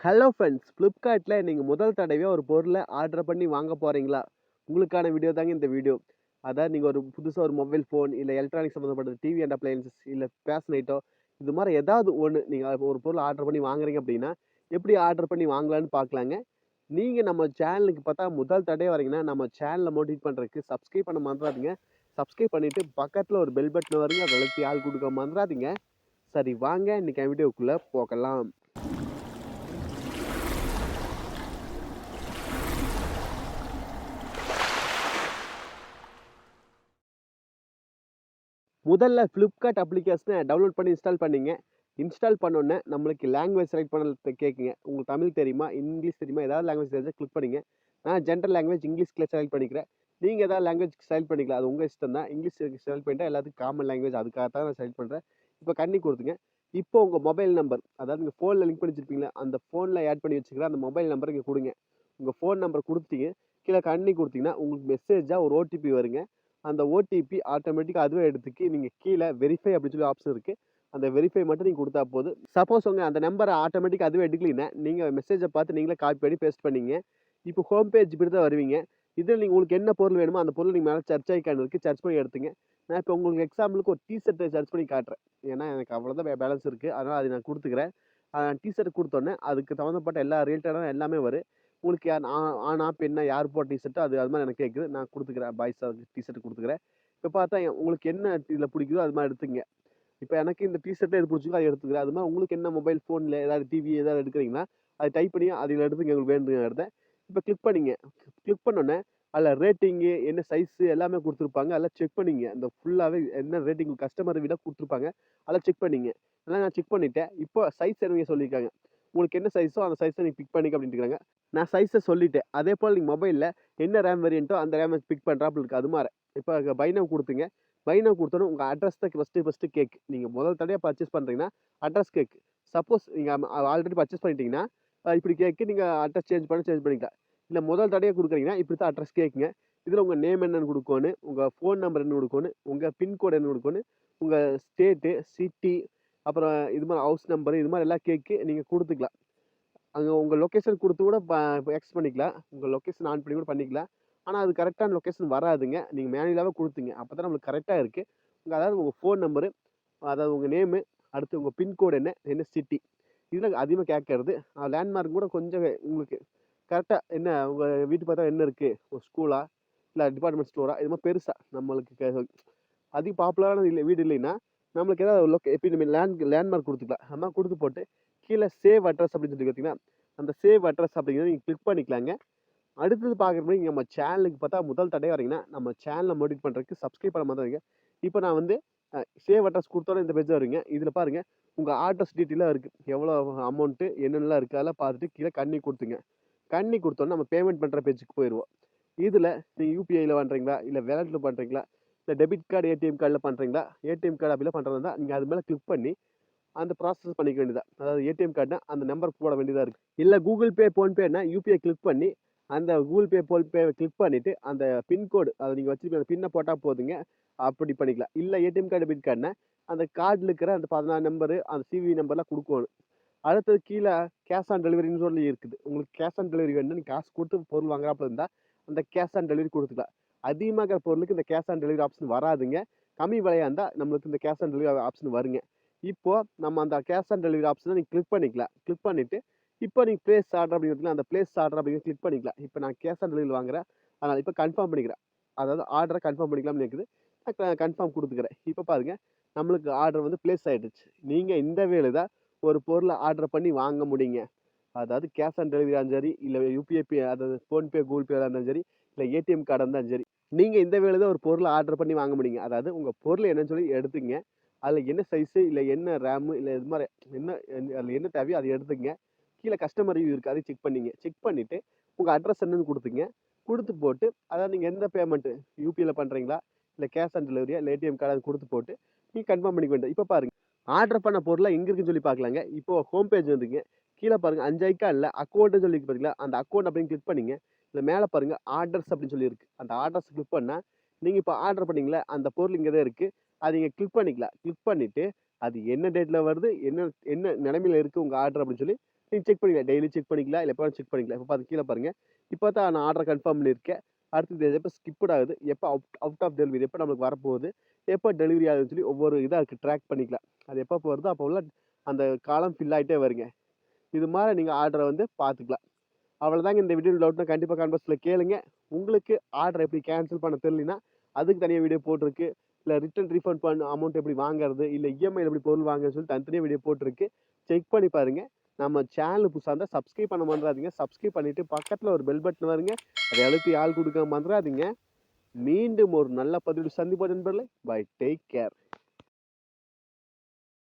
Hello friends, ஃப்ளிப்கார்ட்டில் நீங்கள் முதல் தடவையாக ஒரு பொருளை ஆர்டர் பண்ணி வாங்க போகிறீங்களா? உங்களுக்கான வீடியோ தாங்க இந்த வீடியோ. அதாவது நீங்கள் ஒரு புதுசாக ஒரு மொபைல் ஃபோன், இல்லை எலக்ட்ரானிக்ஸ் சம்மந்தப்பட்ட டிவி அண்ட் அப்ளையன்சஸ், இல்லை ஃபேஷன் ஐட்டம், இது மாதிரி ஏதாவது ஒன்று நீங்கள் ஒரு பொருள் ஆர்டர் பண்ணி வாங்குறீங்க அப்படின்னா, எப்படி ஆர்டர் பண்ணி வாங்கலான்னு பார்க்கலாங்க. நீங்கள் நம்ம சேனலுக்கு பார்த்தா முதல் தடவை வரீங்கன்னா, நம்ம சேனலை மோட்டிவேட் பண்ணுறதுக்கு சப்ஸ்கிரைப் பண்ண மறந்துடாதீங்க. சப்ஸ்கிரைப் பண்ணிவிட்டு பக்கத்தில் ஒரு பெல் பட்டன் வருங்க, அதை அழுத்தி ஆள் கொடுக்க மறந்துடாதீங்க. சரி, வாங்க இன்றைக்கி வீடியோக்குள்ளே போகலாம். முதல்ல ஃப்ளிப்கார்ட் அப்ளிகேஷனை டவுன்லோட் பண்ணி இன்ஸ்டால் பண்ணிங்க. இன்ஸ்டால் பண்ணோன்னே நம்மளுக்கு லாங்குவேஜ் செலக்ட் பண்ண கேட்குங்க. உங்களுக்கு தமிழ் தெரியுமா, இங்கிலீஷ் தெரியுமா, ஏதாவது லாங்குவேஜ் தெரிஞ்சால் கிளிக் பண்ணிங்க. நான் ஜென்ரல் லாங்குவேஜ் இங்கிலீஷ்ல செலக்ட் பண்ணிக்கிறேன். நீங்கள் ஏதாவது லாங்குவேஜ் செலக்ட் பண்ணிக்கலாம், அது உங்கள் இஷ்டம் தான். இங்கிலீஷ் செலக்ட் பண்ணிட்டா எல்லாத்துக்கும் காமன் லாங்குவேஜ், அதுக்காக தான் நான் செலக்ட் பண்ணுறேன். இப்போ கண்ணி கொடுத்துங்க. இப்போ உங்கள் மொபைல் நம்பர், அதாவது நீங்கள் ஃபோனில் லிங்க் பண்ணி வச்சுருப்பீங்களா, அந்த ஃபோனில் ஆட் பண்ணி வச்சுக்கிறேன் அந்த மொபைல் நம்பரை இங்கே கொடுங்க. உங்கள் ஃபோன் நம்பர் கொடுத்தீங்க, கீழே கண்ணி கொடுத்தீங்கன்னா உங்களுக்கு மெசேஜாக ஒரு ஓடிபி வருங்க. அந்த ஓடிபி ஆட்டோமேட்டிக்காக அதுவே எடுத்துக்கு நீங்கள் கீழே வெரிஃபை அப்படின்னு சொல்லி ஆப்ஷன் இருக்குது. அந்த வெரிஃபை மட்டும் நீங்கள் கொடுத்தா போதும். சப்போஸ் உங்கள் அந்த நம்பரை ஆட்டோமேட்டிக்காக அதுவே எடுக்கலைன்னா நீங்கள் மெசேஜை பார்த்து நீங்களே காப்பி பண்ணி பேஸ்ட் பண்ணிங்க. இப்போ ஹோம் பேஜ் இப்படி தான் வருவீங்க. இதில் நீங்கள் உங்களுக்கு என்ன பொருள் வேணுமோ அந்த பொருள் நீங்கள் மேலே சர்ச் ஐக்கான் இருக்குது, சர்ச் பண்ணி எடுத்துங்க. நான் இப்போ உங்களுக்கு எக்ஸாம்பிளுக்கு ஒரு டிஷர்ட்டை சர்ச் பண்ணி காட்டுறேன். ஏன்னா எனக்கு அவ்வளோதான் பேலன்ஸ் இருக்குது, அதனால் அதை நான் கொடுத்துக்கிறேன். டிஷர்ட் கொடுத்தோன்னே அதுக்கு சம்மந்தப்பட்ட எல்லா ரிலேட்டடான எல்லாமே வரும். உங்களுக்கு ஆனா பெண்ணா யார் போட்ட டிஷர்ட்டோ அது மாதிரி எனக்கு கேட்குது. நான் கொடுத்துக்கிறேன், பாய்ஸ் டிஷர்ட் கொடுத்துக்கிறேன். இப்போ பார்த்தா உங்களுக்கு என்ன இதில் பிடிக்குதோ அது மாதிரி எடுத்துங்க. இப்போ எனக்கு இந்த டிஷர்ட்டில் எது பிடிச்சிக்கோ அதை எடுத்துக்கிறேன். அது மாதிரி உங்களுக்கு என்ன மொபைல் ஃபோனில் ஏதாவது டிவி ஏதாவது எடுக்கிறீங்கன்னா அதை டைப் பண்ணி அதில் எடுத்துங்க, உங்களுக்கு வேணுங்க எடுத்தேன். இப்போ கிளிக் பண்ணிங்க. கிளிக் பண்ணோன்னே அதில் ரேட்டிங்கு என்ன சைஸு எல்லாமே கொடுத்துருப்பாங்க. அதெல்லாம் செக் பண்ணிங்க. அந்த ஃபுல்லாகவே என்ன ரேட்டிங் கஸ்டமரை விட கொடுத்துருப்பாங்க, அதெல்லாம் செக் பண்ணிங்க. அதெல்லாம் நான் செக் பண்ணிவிட்டேன். இப்போ சைஸ் என்ன சொல்லியிருக்காங்க, உங்களுக்கு என்ன சைஸோ அந்த சைஸை நீங்கள் பிக் பண்ணிக்க அப்படின்ட்டு இருக்காங்க. நான் சைஸை சொல்லிட்டேன். அதே போல் நீங்கள் மொபைலில் என்ன ரேம் வேரியண்ட்டோ அந்த ரேமை பிக் பண்ணுறாப்புல இருக்குது. அது மாதிரி இப்போ பைனவ் கொடுத்துங்க. பைனவ் கொடுத்தோன்னே உங்கள் அட்ரஸ் தான் ஃபஸ்ட்டு கேக்கு. நீங்கள் முதல் தடையாக பர்ச்சேஸ் பண்ணுறீங்கன்னா அட்ரஸ் கேக்கு. சப்போஸ் நீங்கள் ஆல்ரெடி பர்ச்சேஸ் பண்ணிட்டீங்கன்னா இப்படி கேக்கு, நீங்கள் அட்ரஸ் சேஞ்ச் பண்ணிக்கலாம். இல்லை முதல் தடையாக கொடுக்குறீங்கன்னா இப்படி தான் அட்ரஸ் கேட்குங்க. இதில் உங்கள் நேம் என்னென்னு கொடுக்கணும், உங்கள் ஃபோன் நம்பர் என்ன கொடுக்கணும், உங்கள் பின்கோடு என்ன கொடுக்கணும், உங்கள் ஸ்டேட்டு, சிட்டி, அப்புறம் இது மாதிரி ஹவுஸ் நம்பரு, இது மாதிரி எல்லாம் கேக்கு நீங்கள் கொடுத்துக்கலாம். அங்கே உங்கள் லொக்கேஷன் கொடுத்து கூட எக்ஸ் பண்ணிக்கலாம். உங்கள் லொக்கேஷன் ஆன் பண்ணி கூட பண்ணிக்கலாம். ஆனால் அது கரெக்டான லொக்கேஷன் வராதுங்க. நீங்கள் மேனுவலாகவே கொடுத்துங்க. அப்போ தான் நம்மளுக்கு கரெக்டாக இருக்குது. அதாவது உங்கள் ஃபோன் நம்பரு, அதாவது உங்கள் நேமு, அடுத்து உங்கள் பின்கோடு என்ன சிட்டி, இதில் அதிகமாக கேட்கறது. லேண்ட்மார்க் கூட கொஞ்சம் உங்களுக்கு கரெக்டாக என்ன உங்கள் வீட்டு பார்த்தா என்ன இருக்குது, ஒரு ஸ்கூலா இல்லை டிபார்ட்மெண்ட் ஸ்டோரா, இது மாதிரி பெருசாக நம்மளுக்கு அதிக பாப்புலரான வீடு இல்லைன்னா நம்மளுக்கு ஏதாவது எப்படி நம்ம லேண்ட்மார்க் கொடுத்துக்கலாம். அது மாதிரி கொடுத்து போட்டு கீழே சேவ் அட்ரஸ் அப்படின்னு சொல்லி பார்த்தீங்கன்னா அந்த சேவ் அட்ரஸ் அப்படிங்கிறத நீங்கள் கிளிக் பண்ணிக்கலாங்க. அடுத்தது பார்க்குற மாதிரி நம்ம சேனலுக்கு பார்த்தா முதல் தடவை வரீங்கன்னா நம்ம சேனலை மோட்டிவேட் பண்ணுறதுக்கு சப்ஸ்கிரைப் பண்ண மாதிரி இப்போ நான் வந்து சேவ் அட்ரஸ் கொடுத்தோன்னே இந்த பேஜ் வருங்க. இதில் பாருங்கள் உங்கள் அட்ரஸ் டீட்டெயிலாக இருக்குது, எவ்வளோ அமௌண்ட்டு என்னென்னலாம் இருக்குது அதெல்லாம் பார்த்துட்டு கீழே கண்ணி கொடுத்துங்க. கண்ணி கொடுத்தோன்னே நம்ம பேமெண்ட் பண்ணுற பேஜுக்கு போயிடுவோம். இதில் நீங்கள் யூபிஐயில் பண்ணுறீங்களா, இல்லை வேலெட்டில் பண்ணுறீங்களா, இல்லை டெபிட் கார்டு ஏடிஎம் கார்டில் பண்ணுறீங்களா, ஏடிஎம் கார்டு அப்படிலாம் பண்ணுறதா நீங்கள் அது மேலே கிளிக் பண்ணி அந்த ப்ராசஸ் பண்ணிக்க வேண்டியதா. அதாவது ஏடிஎம் கார்டுனா அந்த நம்பர் போட வேண்டியதாக இருக்குது. இல்லை கூகுள் பே, ஃபோன்பேனா யூபிஐ கிளிக் பண்ணி அந்த கூகுள் பே, ஃபோன்பே கிளிக் பண்ணிவிட்டு அந்த பின்கோடு அதை நீங்கள் வச்சுருக்க அந்த பின்னை போட்டால் போதுங்க, அப்படி பண்ணிக்கலாம். இல்லை ஏடிஎம் கார்டு, டெபிட் கார்டுனா அந்த கார்டில் இருக்கிற அந்த 14 நம்பரு, அந்த சிவி நம்பர்லாம் கொடுக்கணும். அடுத்தது கீழே கேஷ் ஆன் டெலிவரின்னு சொல்லி இருக்குது. உங்களுக்கு கேஷ் ஆன் டெலிவரி வேணும்னா நீங்கள் காசு கொடுத்து பொருள் வாங்குறாப்புல இருந்தால் அந்த கேஷ் ஆன் டெலிவரி கொடுத்துக்கலாம். அதிகமாக பொருளுக்கு இந்த கேஷ் ஆன் டெலிவரி ஆப்ஷன் வராதுங்க. கம்மி விலையாக இருந்தால் நம்மளுக்கு இந்த கேஷ் ஆன் டெலிவரி ஆப்ஷன் வருங்க. இப்போ நம்ம அந்த கேஷ் ஆன் டெலிவரி ஆப்ஷனை நீங்கள் கிளிக் பண்ணிக்கலாம். கிளிக் பண்ணிவிட்டு இப்போ நீங்கள் பிளேஸ் ஆர்டர் அப்படிங்கிறதுல அந்த பிளேஸ் ஆர்டர் அப்படிங்கிறது கிளிக் பண்ணிக்கலாம். இப்போ நான் கேஷ் ஆன் டெலிவரி வாங்குறேன், அதனால் இப்போ கன்ஃபார்ம் பண்ணிக்கிறேன். அதாவது ஆர்டரை கன்ஃபார்ம் பண்ணிக்கலாம்னு இருக்குது. நான் கன்ஃபார்ம் கொடுத்துக்கிறேன். இப்போ பாருங்கள் நம்மளுக்கு ஆர்டர் வந்து பிளேஸ் ஆகிடுச்சு. நீங்கள் இந்த வேலை தான் ஒரு பொருளை ஆர்டர் பண்ணி வாங்க முடியுங்க. அதாவது கேஷ் ஆன் டெலிவரியாக இருந்தாலும் சரி, இல்லை யூபிஐ அதாவது ஃபோன்பே, கூகுள் பேயாக இருந்தாலும் சரி, இல்லை ஏடிஎம் கார்டாக இருந்தாலும் சரி, நீங்கள் இந்த வேலை தான் ஒரு பொருளை ஆர்டர் பண்ணி வாங்க முடியுங்க. அதாவது உங்கள் பொருள் என்னன்னு சொல்லி எடுத்துங்க. அதில் என்ன சைஸு, இல்லை என்ன ரேமு, இல்லை இது மாதிரி என்ன அதில் என்ன தேவையோ அதை எடுத்துங்க. கீழே கஸ்டமர் ரிவ்யூ இருக்குது, அதை செக் பண்ணிங்க. செக் பண்ணிவிட்டு உங்கள் அட்ரஸ் என்னன்னு கொடுத்துங்க. கொடுத்து போட்டு அதாவது நீங்கள் எந்த பேமெண்ட்டு யூபிஐயில் பண்ணுறீங்களா, இல்லை கேஷ் ஆன் டெலிவரியா, இல்லை ஏடிஎம் கார்டு அதை கொடுத்து போட்டு நீங்கள் கன்ஃபார்ம் பண்ணிக்க வேண்டாம். இப்போ பாருங்கள் ஆர்டர் பண்ண பொருளை எங்கே இருக்குன்னு சொல்லி பார்க்கலாங்க. இப்போ ஹோம் பேஜ் வந்துங்க. கீழே பாருங்கள் 5 ஐக்கான் இல்லை அக்கௌண்ட்டுன்னு சொல்லி பார்த்தீங்களா, அந்த அக்கௌண்ட் அப்படின்னு கிளிக் பண்ணிங்க. இல்லை மேலே பாருங்கள் ஆர்டர்ஸ் அப்படின்னு சொல்லி இருக்குது. அந்த ஆர்டர்ஸ் கிளிக் பண்ணால் நீங்கள் இப்போ ஆர்டர் பண்ணீங்களா அந்த பொருள் இங்கே தான் இருக்குது. அதை நீங்கள் கிளிக் பண்ணிக்கலாம். கிளிக் பண்ணிவிட்டு அது என்ன டேட்டில் வருது, என்ன என்ன நிலைமையில் இருக்குது உங்கள் ஆர்டர் அப்படின்னு சொல்லி நீங்கள் செக் பண்ணிக்கலாம், டெய்லி செக் பண்ணிக்கலாம், இல்லை எப்போ செக் பண்ணிக்கலாம். இப்போ பார்த்து கீழே பாருங்கள், இப்போ தான் நான் ஆர்டரை கன்ஃபார்ம் பண்ணியிருக்கேன். அடுத்தது எப்போ ஸ்கிப்ட் ஆகுது, எப்போ அவுட் ஆஃப் டெலிவரி, எப்போ நம்மளுக்கு வரப்போகுது, எப்போ டெலிவரி ஆகுதுன்னு சொல்லி ஒவ்வொரு இதாக இருக்குது, ட்ராக் பண்ணிக்கலாம். அது எப்போ வருதோ அப்போ உள்ள அந்த காலம் ஃபில் ஆகிட்டே வருங்க. இது மாதிரி நீங்கள் ஆர்டரை வந்து பார்த்துக்கலாம். அவ்வளோதாங்க. இந்த வீடியோ டவுட்னா கண்டிப்பாக கான்வர்ஸில் கேளுங்க. உங்களுக்கு ஆர்டர் எப்படி கேன்சல் பண்ண தெரியலனா அதுக்கு தனியாக வீடியோ போட்டிருக்கு. இல்லை ரிட்டன் ரீஃபண்ட் பண்ண அமௌண்ட் எப்படி வாங்குறது, இல்லை இஎம்ஐயில் எப்படி பொருள் வாங்குறதுன்னு சொல்லி தனித்தனியாக வீடியோ போட்டிருக்கு. செக் பண்ணி பாருங்கள். நம்ம சேனல் புதுசாக இருந்தால் சப்ஸ்கிரைப் பண்ண மறந்துடாதீங்க. சப்ஸ்கிரைப் பண்ணிவிட்டு பக்கத்தில் ஒரு பெல் பட்டன் வருங்க, அதை அழுத்தி ஆள் கொடுக்க மறந்துடாதீங்க. மீண்டும் ஒரு நல்ல பதிவு சந்திப்போம் நண்பர்களே. Bye, take care.